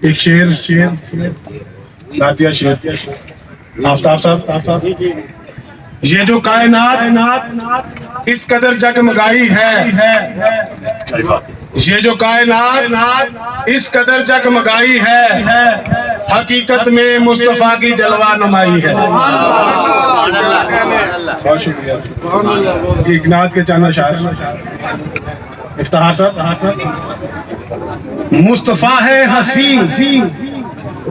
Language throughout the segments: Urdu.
ایک شعر نعتیہ شعر. آفتاب صاحب، یہ جو کائنات اس قدر جگمگائی ہے، یہ جو کائنات اس قدر جگمگائی ہے، حقیقت میں مصطفیٰ کی جلوہ نمائی ہے. بہت شکریہ. ایک نعت کے چاند شاعر افتخار صاحب. مصطفیٰ ہے حسین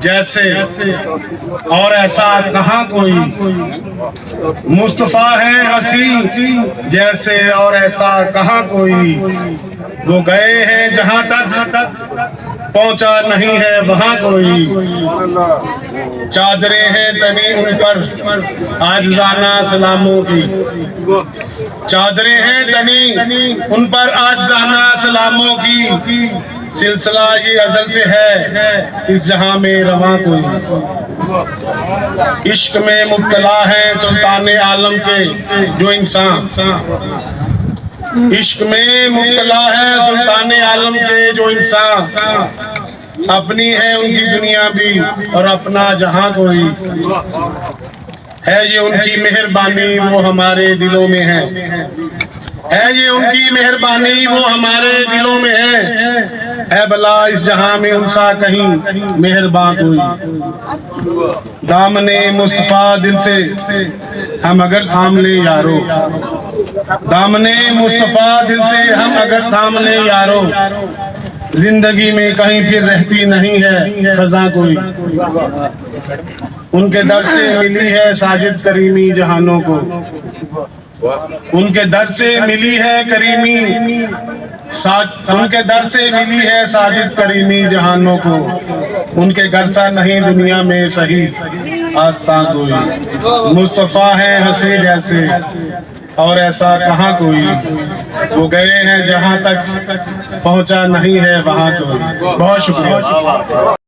جیسے اور ایسا کہاں کوئی، مصطفیٰ ہے حسین جیسے اور ایسا کہاں کوئی، وہ گئے ہیں جہاں تک پہنچا نہیں ہے وہاں کوئی، چادریں ہیں تنی ان پر عاجزانہ سلاموں کی، چادریں ہیں تنی ان پر عاجزانہ سلاموں کی، سلسلہ یہ ازل سے ہے اس جہاں میں رواں کوئی، عشق میں مبتلا ہے سلطان عالم کے جو انسان، عشق میں مبتلا ہے سلطان عالم کے جو انسان، اپنی ہے ان کی دنیا بھی اور اپنا جہاں کوئی، ہے یہ ان کی مہربانی وہ ہمارے دلوں میں ہے، ہے یہ ان کی مہربانی وہ ہمارے دلوں میں ہے بلا اس جہاں میں ان سا کہیں مہربان کوئی، دامن مصطفیٰ دل سے ہم اگر تھام لیں یارو، دامن مصطفیٰ دل سے ہم اگر تھام لیں یارو، زندگی میں کہیں پھر رہتی نہیں ہے خزاں کوئی، ان کے در سے ملی ہے ساجد کریمی جہانوں کو، ان کے در سے ملی ہے کریمی، ان کے در سے ملی ہے ساجد کریمی جہانوں کو، ان کے گھر سا نہیں دنیا میں صحیح آستان کوئی، مصطفیٰ ہے ہنسی جیسے اور ایسا کہاں کوئی، وہ گئے ہیں جہاں تک پہنچا نہیں ہے وہاں کوئی. بہت شکریہ.